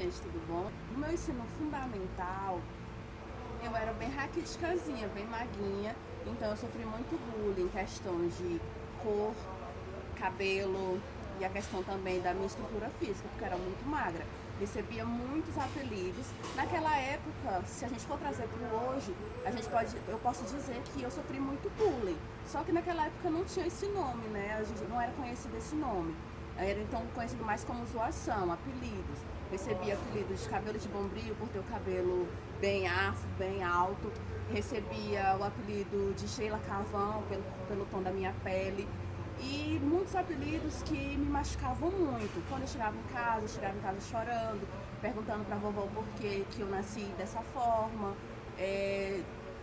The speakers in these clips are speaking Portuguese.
gente, tudo bom? No meu ensino fundamental, eu era bem raquiticazinha, bem maguinha, então eu sofri muito bullying, questão de cor, cabelo e a questão também da minha estrutura física, porque eu era muito magra. Recebia muitos apelidos. Naquela época, se a gente for trazer para hoje, eu posso dizer que eu sofri muito bullying. Só que naquela época não tinha esse nome, né? A gente não era conhecido esse nome. Era então conhecido mais como zoação, apelidos. Recebia apelidos de cabelo de bombril por ter o cabelo bem afro, bem alto. Recebia o apelido de Sheila Carvão pelo tom da minha pele. E muitos apelidos que me machucavam muito. Quando eu chegava em casa chorando, perguntando pra vovó por que eu nasci dessa forma,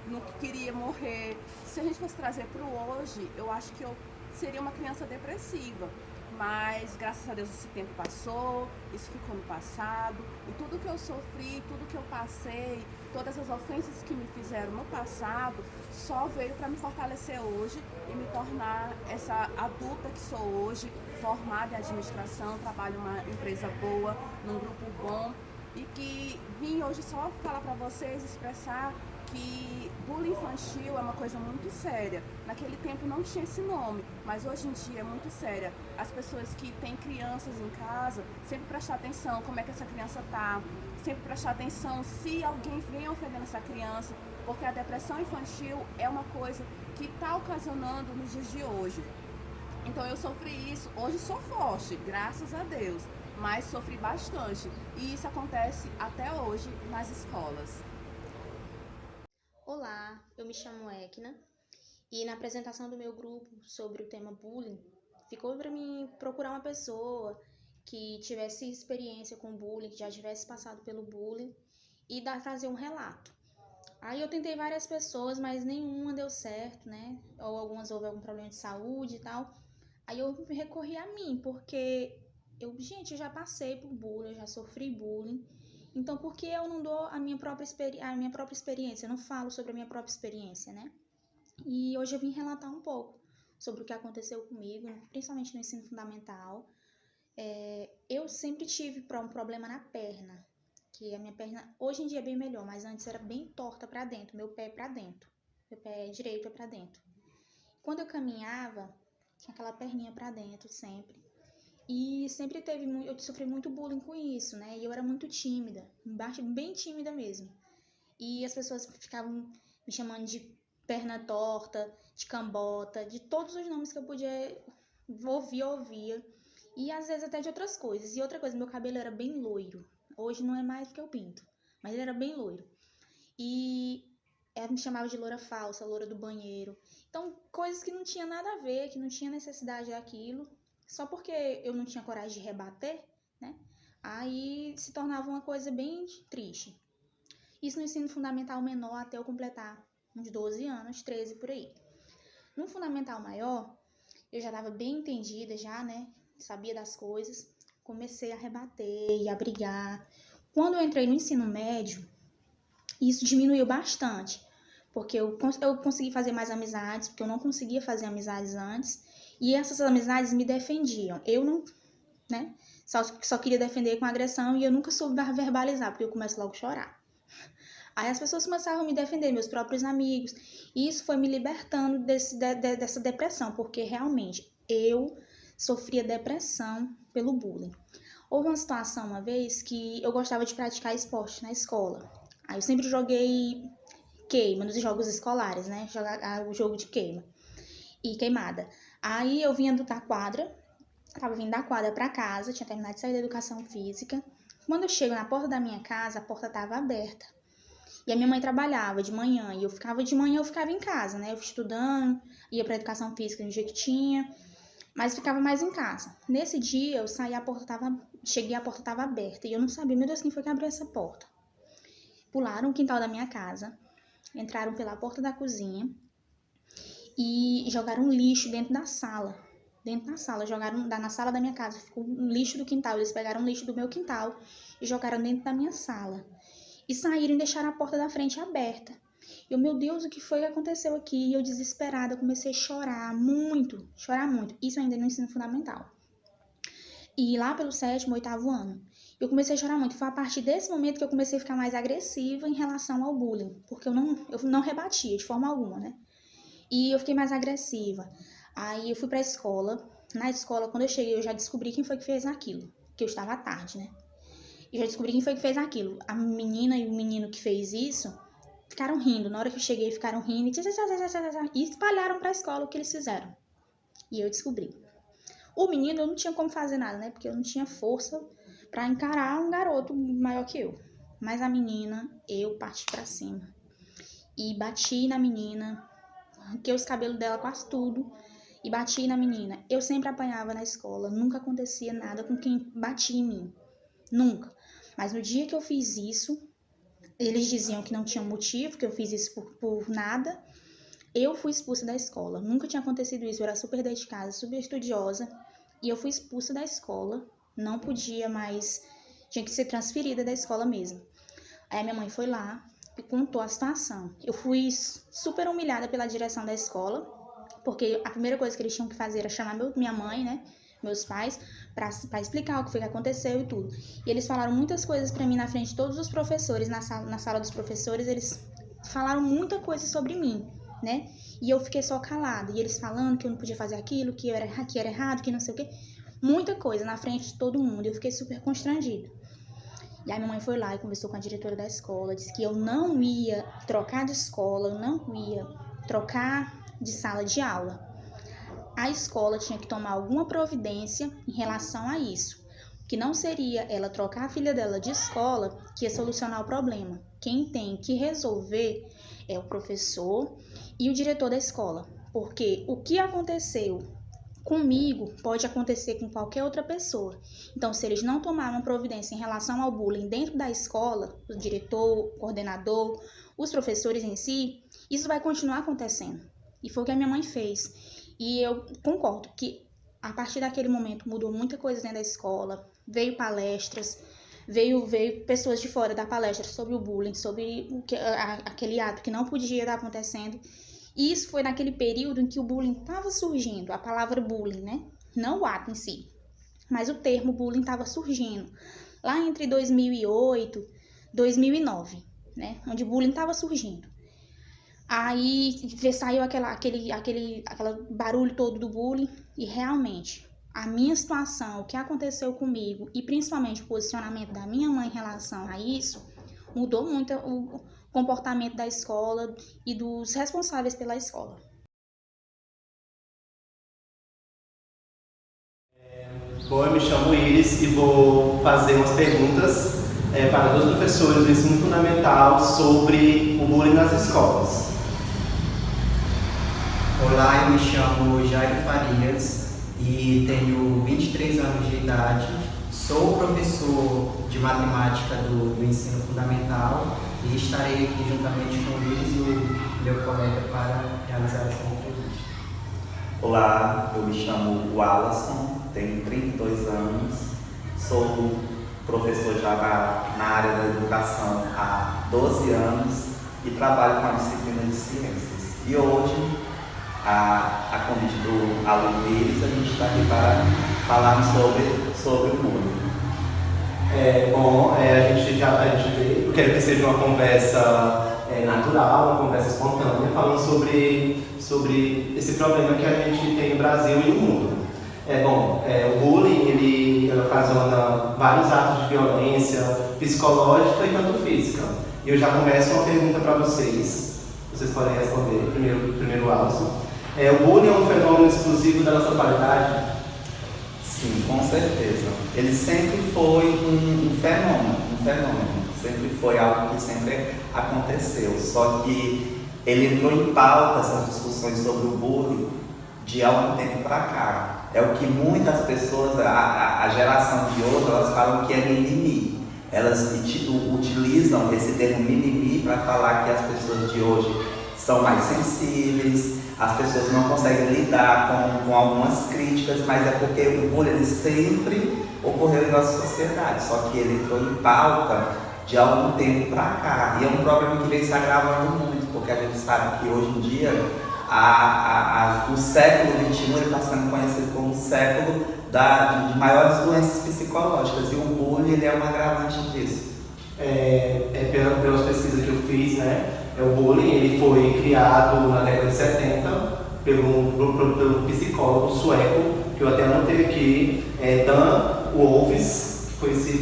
não queria morrer. Se a gente fosse trazer pro hoje, eu acho que eu seria uma criança depressiva. Mas graças a Deus esse tempo passou, isso ficou no passado, e tudo que eu sofri, tudo que eu passei, todas as ofensas que me fizeram no passado, só veio para me fortalecer hoje e me tornar essa adulta que sou hoje, formada em administração, trabalho em uma empresa boa, num grupo bom, e que vim hoje só falar para vocês, expressar que bullying infantil é uma coisa muito séria. Naquele tempo não tinha esse nome, mas hoje em dia é muito séria. As pessoas que têm crianças em casa, sempre prestar atenção como é que essa criança tá, sempre prestar atenção se alguém vem ofendendo essa criança, porque a depressão infantil é uma coisa que está ocasionando nos dias de hoje. Então eu sofri isso, hoje sou forte, graças a Deus, mas sofri bastante. E isso acontece até hoje nas escolas. Olá, eu me chamo Ekna e na apresentação do meu grupo sobre o tema bullying, ficou para mim procurar uma pessoa que tivesse experiência com bullying, que já tivesse passado pelo bullying e trazer um relato. Aí eu tentei várias pessoas, mas nenhuma deu certo, né? Ou algumas houve algum problema de saúde e tal. Aí eu recorri a mim, porque eu já passei por bullying, eu já sofri bullying. Então, por que eu não dou a minha própria experiência? Eu não falo sobre a minha própria experiência, né? E hoje eu vim relatar um pouco sobre o que aconteceu comigo, principalmente no ensino fundamental. Eu sempre tive um problema na perna, que a minha perna hoje em dia é bem melhor, mas antes era bem torta para dentro, meu pé para dentro, meu pé direito é para dentro. Quando eu caminhava, tinha aquela perninha para dentro sempre. E sempre eu sofri muito bullying com isso, né? E eu era muito tímida, bem tímida mesmo. E as pessoas ficavam me chamando de perna torta, de cambota, de todos os nomes que eu podia ouvir, eu ouvia. E às vezes até de outras coisas. E outra coisa, meu cabelo era bem loiro. Hoje não é mais porque eu pinto, mas ele era bem loiro. E ela me chamava de loura falsa, loura do banheiro. Então, coisas que não tinha nada a ver, que não tinha necessidade daquilo, só porque eu não tinha coragem de rebater, né? Aí se tornava uma coisa bem triste. Isso no ensino fundamental menor até eu completar uns 12 anos, 13 por aí. No fundamental maior, eu já estava bem entendida já, né? Sabia das coisas. Comecei a rebater e a brigar. Quando eu entrei no ensino médio, isso diminuiu bastante, porque eu consegui fazer mais amizades, porque eu não conseguia fazer amizades antes, e essas amizades me defendiam. Eu não, né, só queria defender com agressão e eu nunca soube verbalizar, porque eu começo logo a chorar. Aí as pessoas começaram a me defender, meus próprios amigos, e isso foi me libertando dessa depressão, porque realmente eu sofria depressão pelo bullying. Houve uma situação uma vez que eu gostava de praticar esporte na escola. Aí eu sempre joguei queima nos jogos escolares, né? Jogar o jogo de queima e queimada. Aí eu vinha da quadra, tava vindo da quadra pra casa, tinha terminado de sair da educação física. Quando eu chego na porta da minha casa, a porta tava aberta. E a minha mãe trabalhava de manhã, e de manhã eu ficava em casa, né? Eu estudando, ia pra educação física no dia que tinha, mas ficava mais em casa. Nesse dia eu saí, cheguei, a porta tava aberta, e eu não sabia, meu Deus, quem foi que abriu essa porta? Pularam o quintal da minha casa, entraram pela porta da cozinha e jogaram lixo dentro da sala. Dentro da sala, jogaram na sala da minha casa, ficou um lixo do quintal. Eles pegaram lixo do meu quintal e jogaram dentro da minha sala. E saíram e deixaram a porta da frente aberta. Eu, meu Deus, o que foi que aconteceu aqui? E eu, desesperada, comecei a chorar muito, chorar muito. Isso ainda no ensino fundamental. E lá pelo 7º, 8º ano. Eu comecei a chorar muito. Foi a partir desse momento que eu comecei a ficar mais agressiva em relação ao bullying, porque eu não rebatia de forma alguma, né? E eu fiquei mais agressiva. Aí eu fui pra escola. Na escola, quando eu cheguei, eu já descobri quem foi que fez aquilo, que eu estava à tarde, né? Eu já descobri quem foi que fez aquilo. A menina e o menino que fez isso ficaram rindo. Na hora que eu cheguei, ficaram rindo e espalharam pra escola o que eles fizeram. E eu descobri. O menino, eu não tinha como fazer nada, né? Porque eu não tinha força pra encarar um garoto maior que eu. Mas a menina, eu parti pra cima. E bati na menina, arranquei os cabelos dela quase tudo. E bati na menina. Eu sempre apanhava na escola. Nunca acontecia nada com quem batia em mim. Nunca. Mas no dia que eu fiz isso, eles diziam que não tinha motivo, que eu fiz isso por nada. Eu fui expulsa da escola. Nunca tinha acontecido isso. Eu era super dedicada, super estudiosa. E eu fui expulsa da escola. Não podia mais. Tinha que ser transferida da escola mesmo. Aí a minha mãe foi lá e contou a situação. Eu fui super humilhada pela direção da escola, porque a primeira coisa que eles tinham que fazer era chamar minha mãe, né? Meus pais, pra explicar o que foi que aconteceu e tudo. E eles falaram muitas coisas pra mim na frente de todos os professores, na sala dos professores, eles falaram muita coisa sobre mim, né? E eu fiquei só calada. E eles falando que eu não podia fazer aquilo, que era errado, que não sei o quê. Muita coisa na frente de todo mundo. Eu fiquei super constrangida. E aí minha mãe foi lá e conversou com a diretora da escola, disse que eu não ia trocar de escola, eu não ia trocar de sala de aula. A escola tinha que tomar alguma providência em relação a isso, que não seria ela trocar a filha dela de escola que ia solucionar o problema. Quem tem que resolver é o professor e o diretor da escola, porque o que aconteceu comigo pode acontecer com qualquer outra pessoa. Então, se eles não tomaram providência em relação ao bullying dentro da escola, o diretor, o coordenador, os professores em si, isso vai continuar acontecendo. E foi o que a minha mãe fez. E eu concordo que a partir daquele momento mudou muita coisa dentro da escola, veio palestras, veio pessoas de fora da palestra sobre o bullying, sobre aquele ato que não podia estar acontecendo. E isso foi naquele período em que o bullying estava surgindo, a palavra bullying, né? Não o ato em si, mas o termo bullying estava surgindo. Lá entre 2008 e 2009, né? Onde o bullying estava surgindo. Aí saiu aquele barulho todo do bullying e realmente a minha situação, o que aconteceu comigo e principalmente o posicionamento da minha mãe em relação a isso, mudou muito o comportamento da escola e dos responsáveis pela escola. Bom, eu me chamo Iris e vou fazer umas perguntas para dois professores do ensino fundamental sobre o bullying nas escolas. Olá, eu me chamo Jair Farias e tenho 23 anos de idade. Sou professor de matemática do ensino fundamental e estarei aqui juntamente com o Luiz e o meu colega para realizar essa entrevista. Olá, eu me chamo Wallace, tenho 32 anos, sou professor já na área da educação há 12 anos e trabalho com a disciplina de ciências. E hoje, a convite do aluno Iris, a gente está aqui para falar sobre o bullying. A gente vê, eu quero que seja uma conversa natural, uma conversa espontânea, falando sobre esse problema que a gente tem no Brasil e no mundo. O bullying, ele ocasiona vários atos de violência psicológica e tanto física. E eu já começo uma pergunta para vocês podem responder, primeiro Alisson. O bullying é um fenômeno exclusivo da nossa atualidade? Sim, com certeza. Ele sempre foi um fenômeno, sempre foi algo que sempre aconteceu, só que ele entrou em pauta, essas discussões sobre o bullying, de algum tempo para cá. É o que muitas pessoas, a geração de hoje, elas falam que é mimimi. Elas utilizam esse termo mimimi para falar que as pessoas de hoje são mais sensíveis, as pessoas não conseguem lidar com algumas críticas, mas é porque o bullying ele sempre ocorreu em nossa sociedade, só que ele entrou em pauta de algum tempo para cá. E é um problema que vem se agravando muito, porque a gente sabe que hoje em dia o século XXI está sendo conhecido como o século de maiores doenças psicológicas, e o bullying ele é um agravante disso. Pelas pesquisas que eu fiz, né? O bullying ele foi criado na década de 70 pelo psicólogo sueco, que eu até anotei aqui, Dan Wolfs, foi esse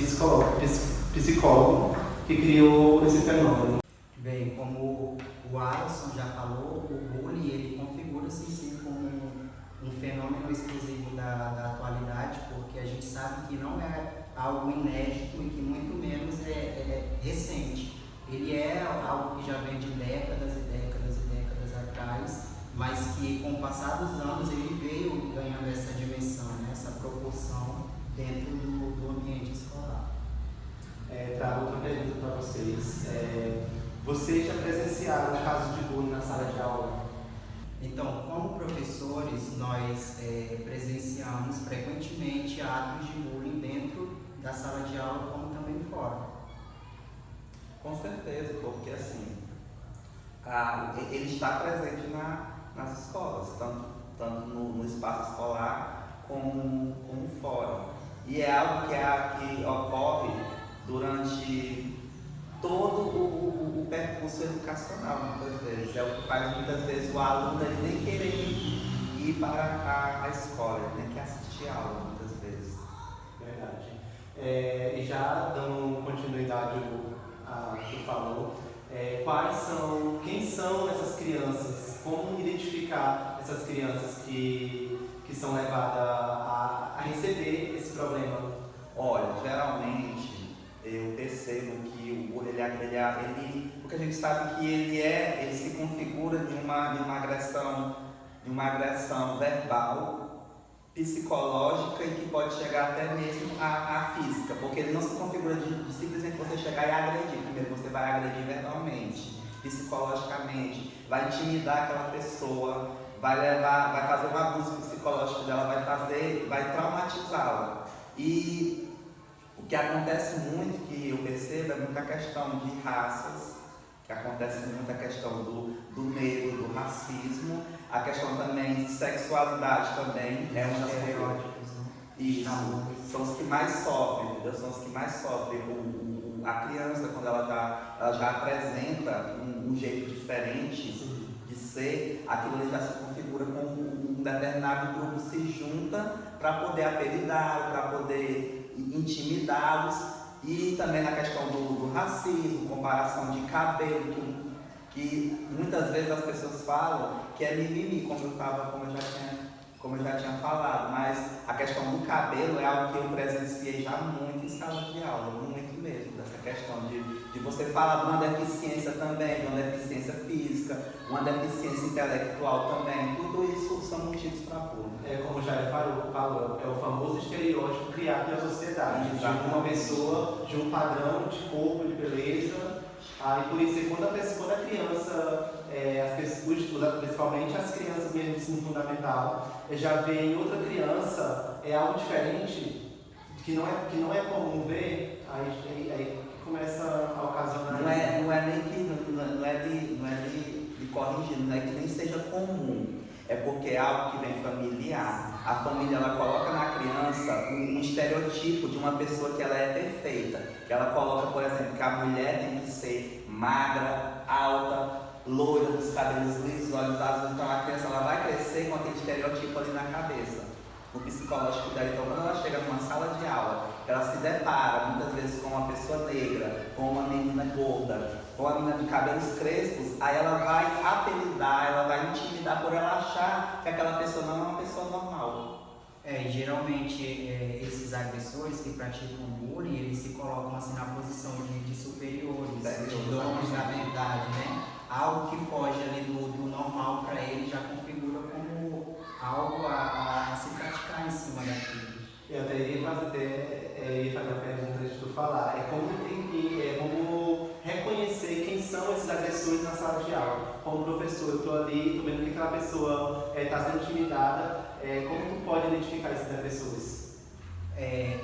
psicólogo que criou esse fenômeno. Bem, como o Alisson já falou, o bullying ele configura-se sim como um fenômeno exclusivo da atualidade, porque a gente sabe que não é algo inédito e que muito menos é recente. Ele é algo que já vem de décadas e décadas e décadas atrás, mas que com o passar dos anos ele veio ganhando essa dimensão, né, essa proporção dentro do ambiente escolar. Trago outra pergunta para vocês. Vocês já presenciaram casos de bullying na sala de aula? Então, como professores, nós presenciamos frequentemente atos de bullying dentro da sala de aula, como também fora. Com certeza, porque assim, ele está presente nas escolas, tanto no espaço escolar como fora. E é algo que ocorre durante todo o percurso educacional, muitas vezes. É o que faz muitas vezes o aluno ele nem querer ir para a escola, ele tem que assistir a aula muitas vezes. Verdade. E já dando continuidade ao que falou, quem são essas crianças? Como identificar essas crianças que são levadas a receber esse problema? Olha, geralmente eu percebo que o bullying, porque a gente sabe que ele se configura de uma agressão verbal, psicológica e que pode chegar até mesmo à física, porque ele não se configura de simplesmente você chegar e agredir. Primeiro você vai agredir verbalmente, psicologicamente, vai intimidar aquela pessoa, vai fazer um abuso psicológico dela, vai traumatizá-la. E o que acontece muito, que eu percebo, é muita questão de raças, que acontece muita questão do negro, do racismo, a questão também de sexualidade também é uma das estereótipos, né? Isso, são os que mais sofrem, entendeu? São os que mais sofrem. A criança, quando ela já apresenta um jeito diferente de ser, aquilo ali já se configura como um determinado grupo se junta para poder apelidá-lo, para poder intimidá-los. E também na questão do racismo, comparação de cabelo, que muitas vezes as pessoas falam que é mimimi, como eu já tinha falado, mas a questão do cabelo é algo que eu presenciei já muito em sala de aula, muito mesmo, dessa questão de você falar de uma deficiência também, de uma deficiência física, uma deficiência intelectual também, tudo isso são motivos para bullying. Como já falou, é o famoso estereótipo criado pela sociedade, de uma pessoa, de um padrão de corpo, de beleza. E por isso, quando a criança, principalmente as crianças mesmo de ensino fundamental, já vê em outra criança algo diferente, que não é comum ver, aí começa a ocasionar. Não é de corrigir, não é que nem seja comum. É porque é algo que vem familiar. A família ela coloca na criança um estereotipo de uma pessoa que ela é perfeita. Que ela coloca, por exemplo, que a mulher tem que ser magra, alta, loira, dos cabelos lisos, olhos azuis. Então a criança ela vai crescer com aquele estereotipo ali na cabeça. O psicológico dela, então quando ela chega numa sala de aula, ela se depara muitas vezes com uma pessoa negra, com uma menina gorda, com uma menina de cabelos crespos, aí ela vai apelidar, ela vai intimidar por ela achar que aquela pessoa não é uma pessoa normal. E geralmente esses agressores que praticam bullying, eles se colocam assim na posição de superiores, de donos da verdade, né? Algo que foge ali do normal para ele já configura como algo a se praticar em cima daquilo. Eu até ia fazer uma pergunta antes de tu falar. Como reconhecer quem são esses agressores na sala de aula. Como professor, eu estou ali, estou vendo que aquela pessoa está sendo intimidada. Como tu pode identificar esses agressores?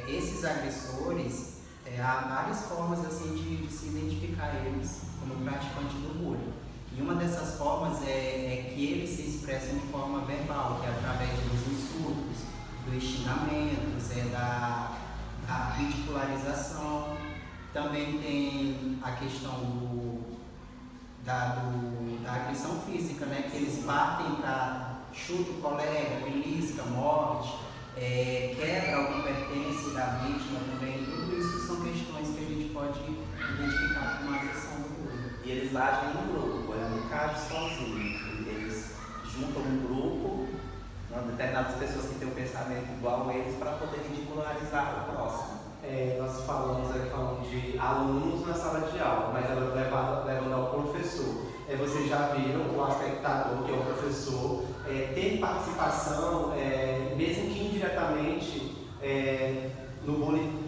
Esses agressores, há várias formas assim, de se identificar eles como praticante do bullying. E uma dessas formas é que eles se expressam de forma verbal, que é através dos insultos, do dos xingamentos, da ridicularização. Também tem a questão da agressão física, né? Que eles partem para chuta o colega, belisca, morte, quebra algum pertence da vítima também. Tudo isso são questões que a gente pode identificar como agressão do bullying. E eles agem em grupo, ele não age sozinho. Eles juntam um grupo, determinadas pessoas que têm um pensamento igual a eles, para poder ridicularizar o próximo. Nós falamos de alunos na sala de aula, mas agora levando ao professor. Vocês já viram o espectador, que é o professor, ter participação, mesmo que indiretamente, no bullying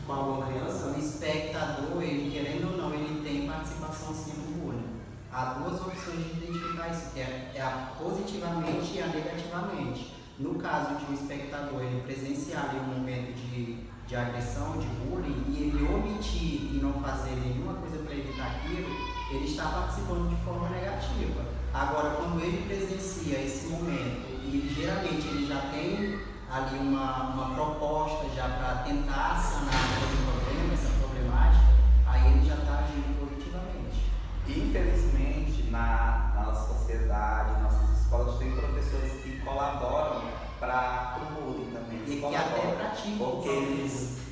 com alguma criança? O espectador, ele querendo ou não, ele tem participação sim no bullying. Há duas opções de identificar isso, que é a positivamente e a negativamente. No caso de um espectador, ele presenciar um momento de agressão, de bullying, e ele omitir e não fazer nenhuma coisa para evitar aquilo, ele está participando de forma negativa. Agora, quando ele presencia esse momento, e geralmente ele já tem ali uma proposta já para tentar sanar aquele problema, essa problemática, aí ele já está agindo positivamente. Infelizmente, na nossa sociedade, nas nossas escolas, tem professores que colaboram para o bullying também. E que até praticam. Porque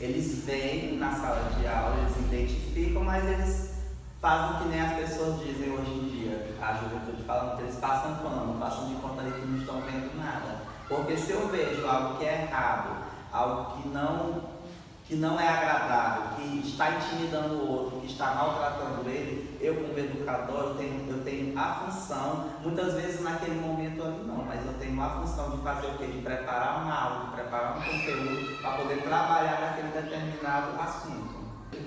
eles vêm na sala de aula, eles identificam, mas eles fazem que nem as pessoas dizem hoje em dia, a juventude falando que eles passam pano, passam de conta ali que não estão vendo nada. Porque se eu vejo algo que é errado, algo que não é agradável, que está intimidando o outro, que está maltratando ele, eu como educador, eu tenho a função, muitas vezes naquele momento ali não, mas eu tenho a função de fazer o quê? De preparar uma aula, de preparar um conteúdo para poder trabalhar naquele determinado assunto.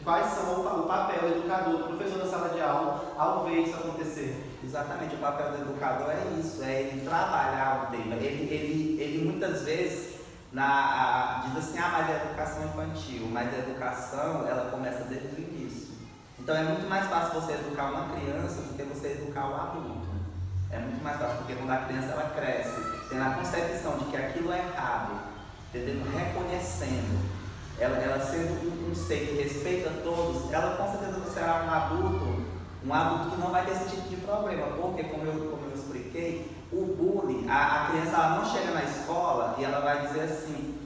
Quais são o papel do educador, do professor na sala de aula, ao ver isso acontecer? Exatamente, o papel do educador é isso, é ele trabalhar o tema. Ele muitas vezes diz assim, mas é educação infantil, mas a educação ela começa desde o início. Então é muito mais fácil você educar uma criança do que você educar o adulto. É muito mais fácil, porque quando a criança ela cresce, tendo a concepção de que aquilo é errado, entendeu? Reconhecendo, ela sendo um ser que respeita todos, ela com certeza será um adulto que não vai ter esse tipo de problema, porque como eu expliquei, o bullying, a criança ela não chega na escola e ela vai dizer assim,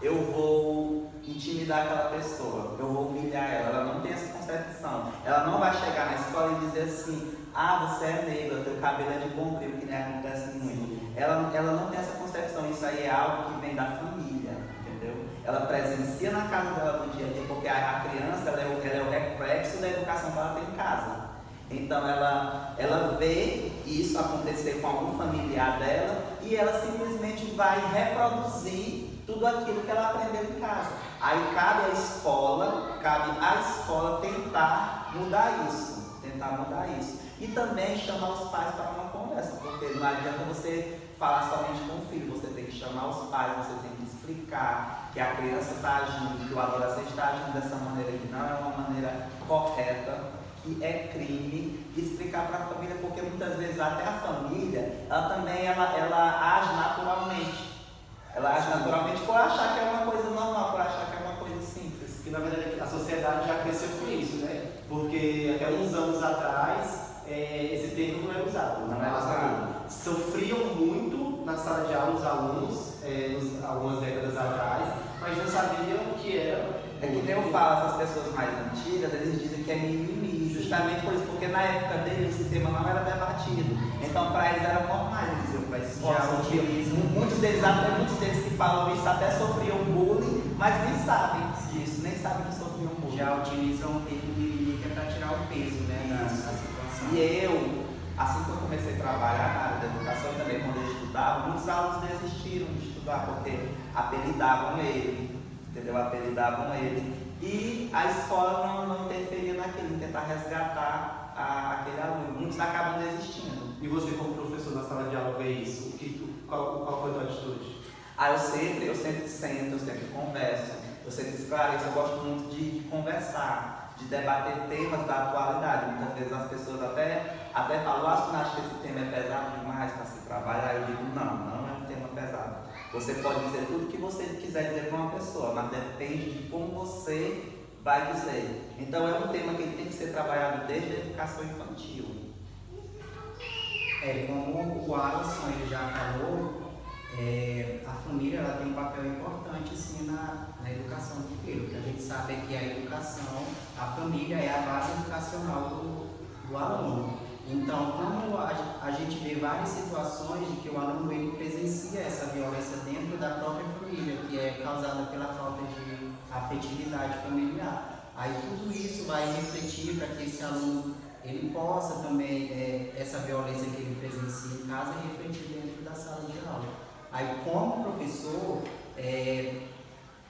eu vou intimidar aquela pessoa, eu vou humilhar ela não tem essa concepção, ela não vai chegar na escola e dizer assim, você é negra, teu cabelo é de bombril, que nem acontece muito, ela não tem essa concepção, isso aí é algo que vem da família, entendeu? Ela presencia na casa dela do dia a dia, porque a criança ela é o reflexo da educação que ela tem em casa. Então ela vê isso acontecer com algum familiar dela e ela simplesmente vai reproduzir tudo aquilo que ela aprendeu em casa. Aí cabe à escola tentar mudar isso. E também chamar os pais para uma conversa, porque não adianta você falar somente com o filho, você tem que chamar os pais, você tem que explicar que a criança está agindo, que o adolescente está agindo dessa maneira que não é uma maneira correta, que é crime, e explicar para a família, porque muitas vezes até a família, ela também age naturalmente. Ela age naturalmente por achar que é uma coisa normal, por achar que é uma coisa simples. Que na verdade a sociedade já cresceu com isso, né? Porque até uns anos atrás esse termo não era usado. Não era usado. Sofriam muito na sala de aula os alunos, algumas décadas atrás, mas não sabiam o que era. É que nem eu falo, essas pessoas mais antigas, eles dizem que é mimimi, justamente por isso, porque na época deles esse tema não era debatido. Então para eles era normal, eles iam para a escola, muitos deles que falam isso até sofriam bullying, mas nem sabem disso, nem sabem que sofriam bullying. Já utilizam o termo mimimi que é para tirar o peso, né, da situação. E eu, assim que eu comecei a trabalhar na área da educação e também quando eu estudava, muitos alunos desistiram de estudar porque apelidavam ele, entendeu? Apelidavam ele. E a escola não interferia naquilo, em tentar resgatar aquele aluno. Muitos acabam desistindo. E você como professor na sala de aula vê isso? Qual foi a tua atitude? Eu sempre sento, eu sempre converso, eu sempre esclareço, eu gosto muito de conversar, de debater temas da atualidade. Muitas vezes as pessoas até falam, acho que esse tema é pesado demais para se trabalhar. Eu digo, não é um tema pesado. Você pode dizer tudo que você quiser dizer para uma pessoa, mas depende de como você vai dizer. Então é um tema que ele tem que ser trabalhado desde a educação infantil. Como o Alisson ele já falou, a família ela tem um papel importante sim, na educação do filho, porque a gente sabe que a educação, a família é a base educacional do aluno. Então, como a gente vê várias situações de que o aluno ele presencia essa violência dentro da própria família, que é causada pela falta de afetividade familiar. Aí tudo isso vai refletir para que esse aluno ele possa também, essa violência que ele presencia em casa, refletir dentro da sala de aula. Aí, como professor,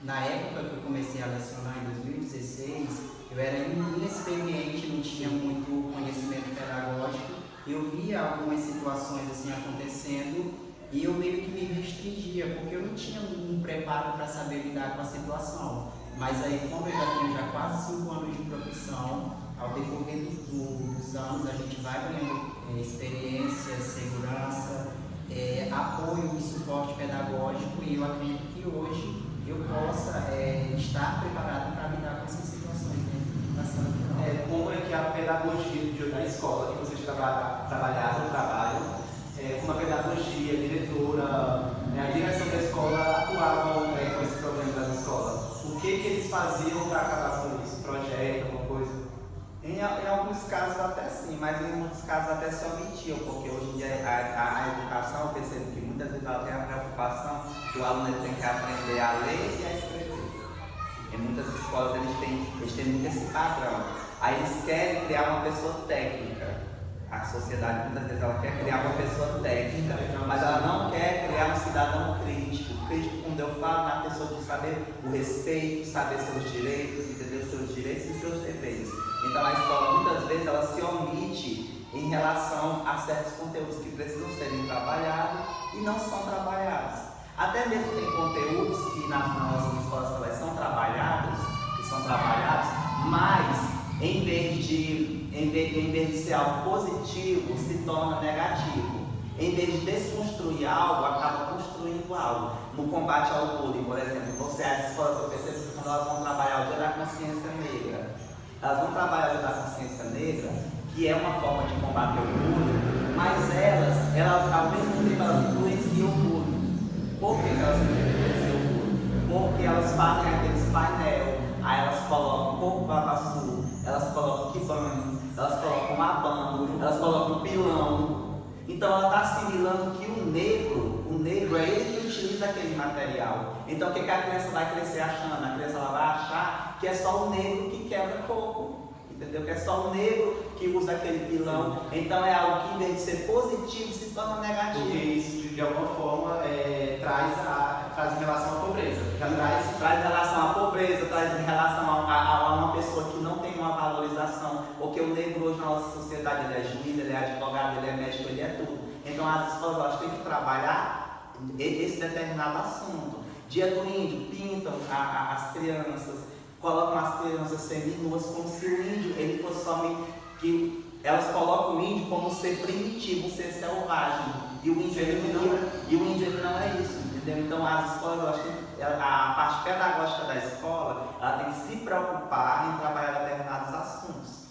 na época que eu comecei a lecionar, em 2016, eu era inexperiente, não tinha muito conhecimento pedagógico, eu via algumas situações assim acontecendo e eu meio que me restringia, porque eu não tinha um preparo para saber lidar com a situação. Mas aí, como eu já tenho quase 5 anos de profissão, ao decorrer dos anos a gente vai ganhando experiência, segurança, apoio e suporte pedagógico, e eu acredito que hoje eu possa estar preparado para lidar com essas situações dentro da sala de aula. Como é que a pedagogia da escola que vocês trabalham, como a pedagogia, a diretora, a direção da escola atuavam com esse problema da escola? O que eles faziam para acabar com isso? Projeto, alguma coisa? Em alguns casos até sim, mas em muitos casos até se omitiam, porque hoje em dia a educação, eu percebo que muitas vezes ela tem a preocupação que o aluno ele tem que aprender a ler e a escrever. Em muitas escolas eles têm muito esse padrão. Aí eles querem criar uma pessoa técnica. A sociedade muitas vezes ela quer criar uma pessoa técnica, mas ela não quer criar um cidadão crítico. Crítico, quando eu falo, na pessoa de saber o respeito, saber seus direitos, entender os seus direitos e seus deveres. Então a escola muitas vezes ela se omite em relação a certos conteúdos que precisam serem trabalhados e não são trabalhados. Até mesmo tem conteúdos que nas nossas escolas elas são trabalhados, mas em vez de ser algo positivo, se torna negativo. Em vez de desconstruir algo, acaba construindo algo. No combate ao bullying, por exemplo, as escolas, eu percebo que quando elas vão trabalhar o Dia da Consciência Negra, elas vão trabalhar o Dia da Consciência Negra, que é uma forma de combater o bullying, mas elas ao mesmo tempo, elas influenciam o bullying. Por que elas influenciam o bullying? Porque elas fazem aqueles painel, aí elas colocam coco babassu, elas colocam quibanho, elas colocam abano, elas colocam pilão. Então ela está assimilando que o negro é ele que utiliza aquele material. Então o que a criança vai crescer achando? A criança ela vai achar que é só o negro que quebra coco. Entendeu? Que é só o negro que usa aquele pilão. Então é algo que, em vez de ser positivo, se torna negativo. Porque isso, de alguma forma, traz em relação à pobreza. Traz em relação à pobreza, traz em relação a uma pessoa que não tem uma valorização. Porque o negro hoje na nossa sociedade, ele é juiz, ele é advogado, ele é médico, ele é tudo. Então as escolas elas têm que trabalhar esse determinado assunto. Dia do Índio, pintam as crianças, colocam as crianças seminuas como se o índio ele fosse somente que elas colocam o índio como um ser primitivo, um ser selvagem, e o índio ele não é isso, entendeu? Então as escolas a parte pedagógica da escola ela tem que se preocupar em trabalhar determinados assuntos,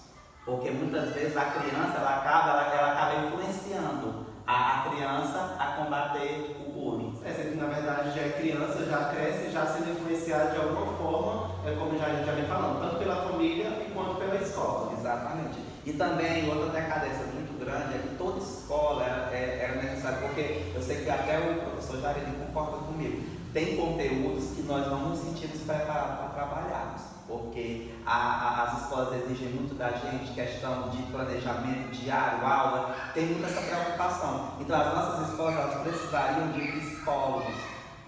porque muitas vezes a criança ela acaba influenciando a criança a combater o bullying. Que na verdade já é criança, já cresce, já sendo influenciada de alguma forma, como a gente já vem falando, tanto pela família quanto pela escola. Exatamente. E também outra decadência muito grande é que toda escola era necessária, porque eu sei que até o professor Jair concorda comigo, tem conteúdos que nós não nos sentimos preparados para trabalharmos, porque as escolas exigem muito da gente, questão de planejamento diário, aula, tem muita essa preocupação. Então as nossas escolas elas precisariam de psicólogos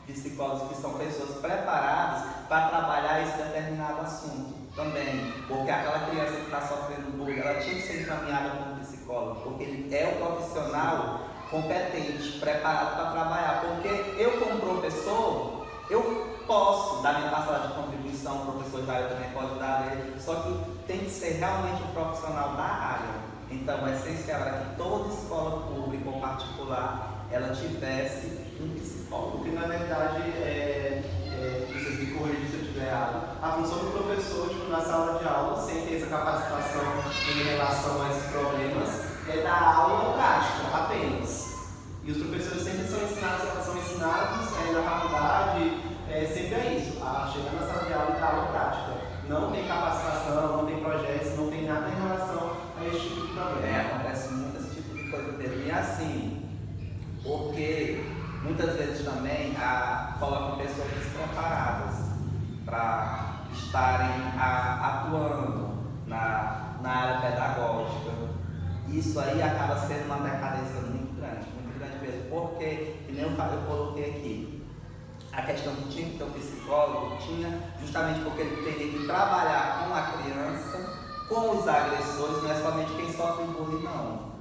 que são pessoas preparadas para trabalhar esse determinado assunto também, porque aquela criança que está sofrendo bullying, ela tinha que ser encaminhada como psicólogo, porque ele é o profissional competente, preparado para trabalhar, porque eu como professor, eu posso dar minha parcela de contribuição, o professor Jair também pode dar dele, só que tem que ser realmente um profissional da área. Então o essencial era que toda escola pública ou particular, ela tivesse um psicólogo psicólogo. Porque, na verdade, vocês me corrigem se eu estiver errado, a função do professor, tipo, na sala de aula, sem ter essa capacitação em relação a esses problemas, é dar aula prática apenas. E os professores sempre são ensinados na faculdade, sempre é isso, a chegar na sala de aula e dar aula prática. Não tem capacitação, não tem projetos, não tem nada em relação a esse tipo de problema. Acontece muito esse tipo de coisa mesmo. E assim, porque muitas vezes também colocam pessoas despreparadas para estarem atuando na área pedagógica. Isso aí acaba sendo uma decadência muito grande mesmo. Porque, que nem eu coloquei aqui, a questão que tinha que ter um psicólogo tinha justamente porque ele teria que trabalhar com a criança, com os agressores, não é somente quem sofre bullying, não.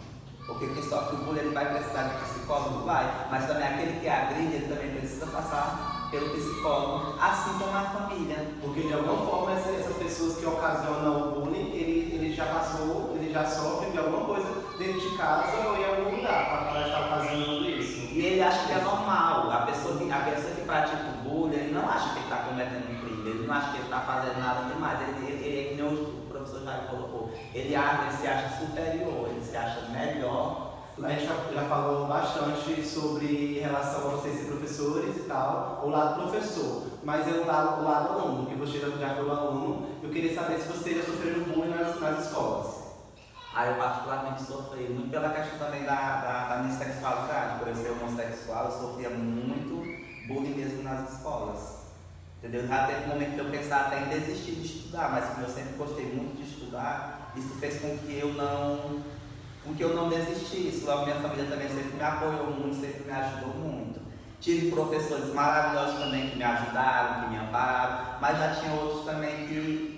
Porque quem sofre bullying ele vai precisar de psicólogo? Vai, mas também aquele que agride, ele também precisa passar pelo psicólogo, assim como a família. Porque de alguma forma essas pessoas que ocasionam o bullying, ele já sofre de alguma coisa dentro de casa ou em algum lugar para estar fazendo isso. E ele acha que é normal. A pessoa que pratica o bullying, ele não acha que ele está cometendo um crime, ele não acha que ele está fazendo nada demais. Ele é que nem o professor Jair colocou. Ele se acha superior, ele se acha melhor. A gente já falou bastante sobre relação a vocês ser professores e tal, o lado professor, mas é o lado aluno, que você já foi aluno. Eu queria saber se você já sofreu bullying nas escolas. Eu particularmente sofri, muito pela questão também da minha sexualidade. Por eu ser homossexual, eu sofria muito bullying mesmo nas escolas. Entendeu? Já teve um momento que eu pensava até em desistir de estudar, mas como eu sempre gostei muito de estudar, isso fez com que eu não desistisse. Logo, minha família também sempre me apoiou muito, sempre me ajudou muito. Tive professores maravilhosos também que me ajudaram, que me ampararam, mas já tinha outros também que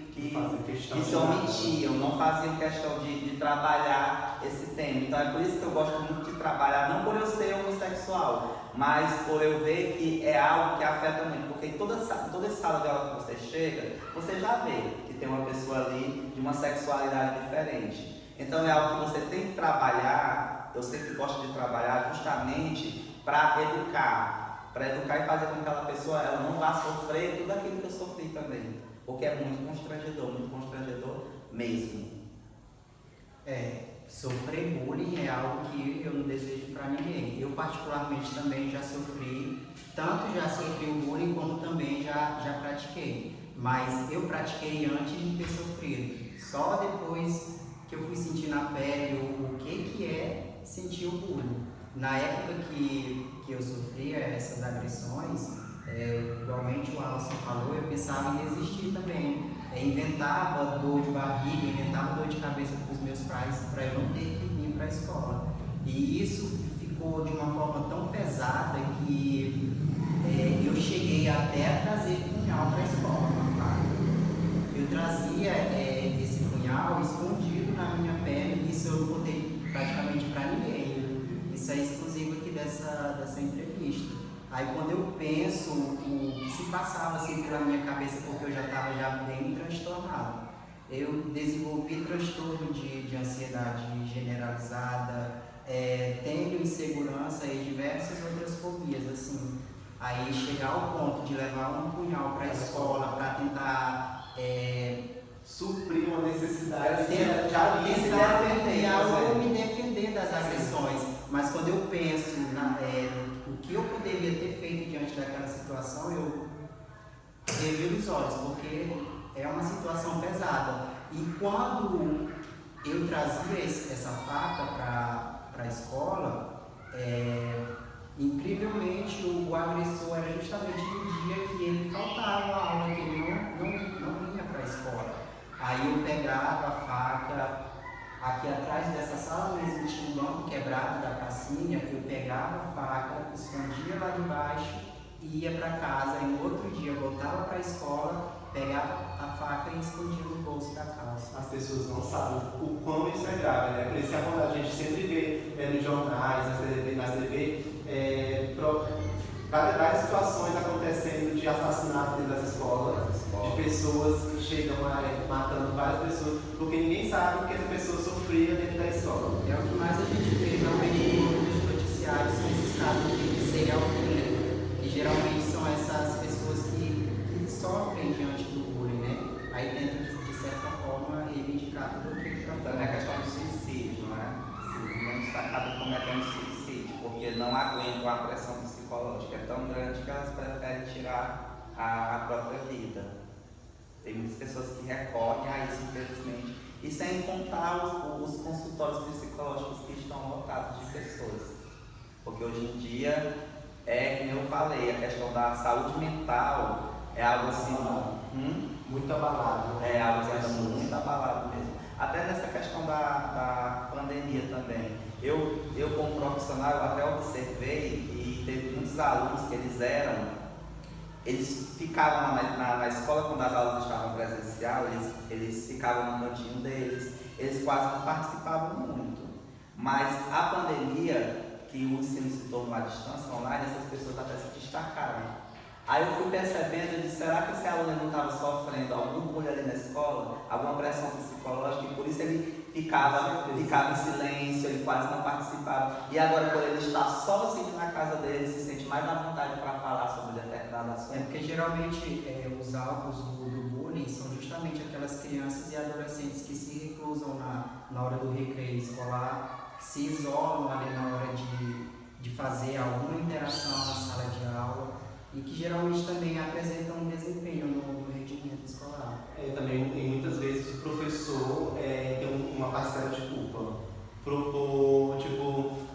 se omitiam, não faziam questão de trabalhar esse tema. Então é por isso que eu gosto muito de trabalhar, não por eu ser homossexual, mas por eu ver que é algo que afeta muito, porque em toda sala de aula que você chega, você já vê que tem uma pessoa ali de uma sexualidade diferente. Então é algo que você tem que trabalhar. Eu sempre gosto de trabalhar justamente para educar e fazer com que aquela pessoa ela não vá sofrer tudo aquilo que eu sofri também, porque é muito constrangedor mesmo. Sofrer bullying é algo que eu não desejo para ninguém. Eu particularmente também já sofri o bullying como também já pratiquei, mas eu pratiquei antes de ter sofrido, só depois que eu fui sentir na pele o que é sentir o bullying. Na época que eu sofria essas agressões, igualmente o Alisson falou, eu pensava em desistir também. Inventava dor de barriga, inventava dor de cabeça para os meus pais para eu não ter que vir para a escola. E isso ficou de uma forma tão pesada que eu cheguei até a trazer punhal para a escola. Eu trazia esse punhal escondido na minha pele, isso eu não contei praticamente para ninguém. Isso é exclusivo aqui dessa entrevista. Aí quando eu penso o que se passava assim pela minha cabeça, porque eu já estava bem transtornado, eu desenvolvi transtorno de ansiedade generalizada, tenho insegurança e diversas outras fobias, assim. Aí chegar ao ponto de levar um punhal para a escola para tentar suprir uma necessidade, tentar me defender das agressões. Mas quando eu penso o que eu poderia ter feito diante daquela situação, eu reviro os olhos, porque é uma situação pesada. E quando eu trazia essa faca para a escola, incrivelmente o agressor era justamente no dia que ele faltava a aula, que ele não vinha para a escola. Aí eu pegava a faca, aqui atrás dessa sala mesmo tinha um banco quebrado da pracinha, eu pegava a faca, escondia lá debaixo e ia para casa. E no outro dia eu voltava para a escola, pegava a faca e escondia no bolso da calça. As pessoas não sabem o quão isso é grave, né? Por isso que a gente sempre vê nos jornais, nas TV, várias situações acontecendo de assassinato dentro das escolas, de pessoas que chegam matando várias pessoas, porque ninguém sabe o que essa pessoa sofria dentro da escola. É o que mais a gente vê realmente nos noticiários, nesses casos de serial killer. cometendo suicídio, porque não aguentam a pressão psicológica. É tão grande que elas preferem tirar a própria vida. Tem muitas pessoas que recorrem a isso, infelizmente. E sem contar os consultórios psicológicos que estão lotados de pessoas. Porque hoje em dia, como eu falei, a questão da saúde mental é algo assim, muito abalado. É algo que anda muito abalado mesmo. Até nessa questão da pandemia também. Eu como profissional, eu até observei e teve muitos alunos que eles ficavam na escola quando as aulas estavam presencial, eles ficavam no cantinho deles, eles quase não participavam muito. Mas a pandemia, que o ensino se tornou à distância online, essas pessoas até se destacaram. Aí eu fui percebendo, eu disse, será que esse aluno não estava sofrendo algum bullying ali na escola, alguma pressão psicológica, e por isso ele ficava em silêncio, ele quase não participava. E agora, por ele estar sozinho na casa dele, ele se sente mais à vontade para falar sobre determinado assunto. Porque geralmente os alvos do bullying são justamente aquelas crianças e adolescentes que se reclusam na hora do recreio escolar, que se isolam ali na hora de fazer alguma interação na sala de aula, e que geralmente também apresentam um desempenho no rendimento escolar. Também, e muitas vezes o professor tem uma parcela de culpa.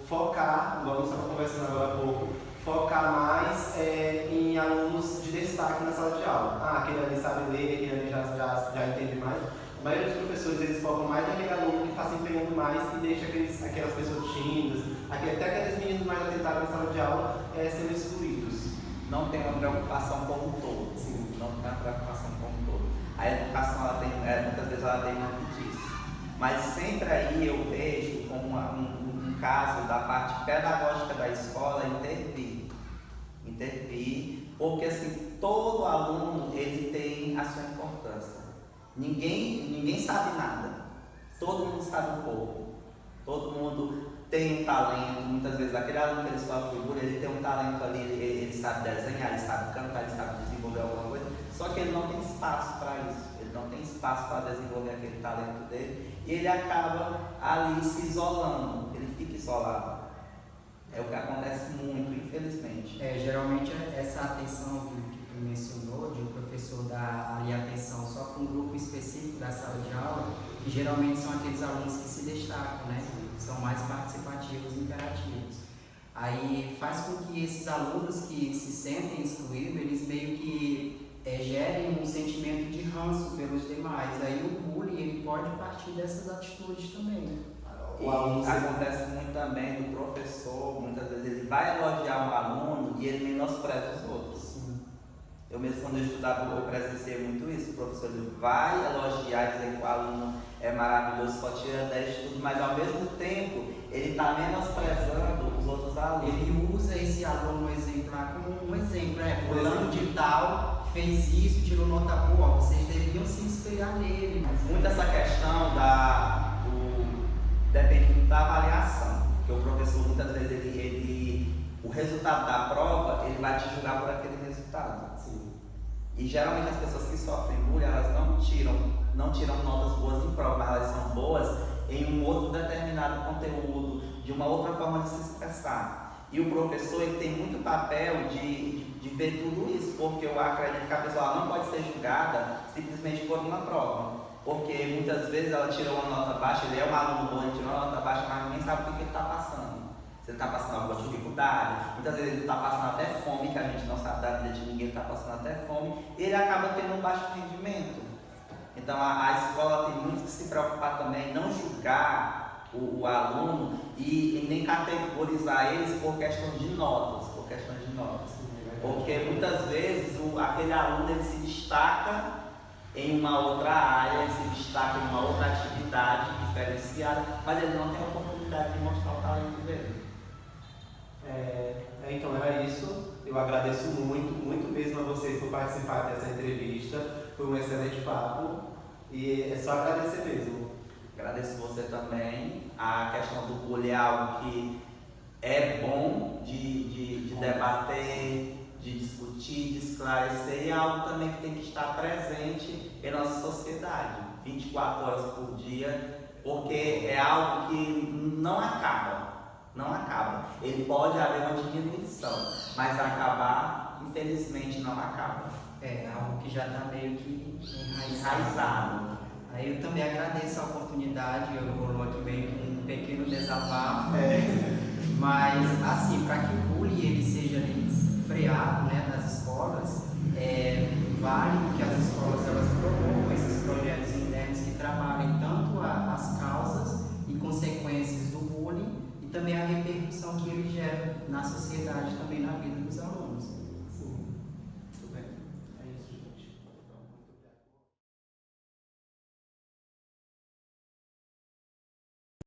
Focar, igual nós estávamos conversando agora há pouco, focar mais em alunos de destaque na sala de aula. Aquele ali sabe ler, aquele ali já entende mais. A maioria dos professores, eles focam mais naquele aluno que está se empenhando mais e deixa aquelas pessoas tímidas, até aqueles meninos mais atentados na sala de aula sendo excluídos. Não tem uma preocupação como um todo. Sim. Não tem uma preocupação como um todo. A educação, ela tem, muitas vezes ela tem muito disso. Mas sempre aí eu vejo como um caso da parte pedagógica da escola intervir, porque assim, todo aluno ele tem a sua importância. Ninguém sabe nada. Todo mundo sabe um pouco. Todo mundo tem um talento. Muitas vezes aquele aluno que ele sofre bullying, ele tem um talento ali, ele sabe desenhar, ele sabe cantar, ele sabe desenvolver alguma coisa, só que ele não tem espaço para isso, ele não tem espaço para desenvolver aquele talento dele, e ele acaba ali se isolando, ele fica isolado. É o que acontece muito, infelizmente. Geralmente essa atenção que tu mencionou, de um professor dar ali atenção só para um grupo específico da sala de aula, que geralmente são aqueles alunos que se destacam, né? São mais participativos e interativos. Aí faz com que esses alunos que se sentem excluídos, eles meio que gerem um sentimento de ranço pelos demais. Aí o bullying ele pode partir dessas atitudes também. E acontece muito também do professor, muitas vezes ele vai elogiar um aluno e ele menospreza os outros. Sim. Eu mesmo quando eu estudava, eu presenciei muito isso. O professor ele vai elogiar, dizer que o aluno é maravilhoso, só tira 10 de tudo, mas ao mesmo tempo ele está menosprezando os outros alunos. Ele usa esse aluno exemplar como um exemplo, fulano de tal fez isso, tirou nota boa, vocês deviam se inspirar nele. Mas muito essa questão depende muito da avaliação, porque o professor muitas vezes o resultado da prova, ele vai te julgar por aquele resultado. Sim. E geralmente as pessoas que sofrem bullying, elas não tiram notas boas em prova, mas elas são boas em um outro determinado conteúdo, de uma outra forma de se expressar. E o professor ele tem muito papel de ver tudo isso, porque eu acredito que a pessoa não pode ser julgada simplesmente por uma prova. Porque muitas vezes ela tirou uma nota baixa, ele é um aluno bom, ele tirou uma nota baixa, mas ninguém sabe o que ele está passando. Se ele está passando alguma dificuldade, muitas vezes ele está passando até fome, que a gente não sabe da vida de ninguém, está passando até fome, e ele acaba tendo um baixo rendimento. Então a escola tem muito que se preocupar também em não julgar o aluno e nem categorizar eles por questão de notas. Porque muitas vezes aquele aluno ele se destaca em uma outra área, ele se destaca em uma outra atividade diferenciada, mas ele não tem a oportunidade de mostrar o talento dele. Então era isso. Eu agradeço muito mesmo a vocês por participar dessa entrevista. Foi um excelente papo e é só agradecer mesmo. Agradeço você também. A questão do bullying é algo que é bom de debater, de discutir, de esclarecer, e é algo também que tem que estar presente em nossa sociedade, 24 horas por dia, porque é algo que não acaba. Não acaba. Ele pode haver uma diminuição, mas acabar, infelizmente, não acaba. É algo que já está meio que Enraizado. Aí eu também agradeço a oportunidade, eu rolou aqui meio que um pequeno desabafo. Mas, assim, para que o bullying ele seja freado, né, nas escolas, vale que as escolas elas promovam esses projetos internos que trabalhem tanto as causas e consequências do bullying e também a repercussão que ele gera na sociedade, também na vida dos alunos.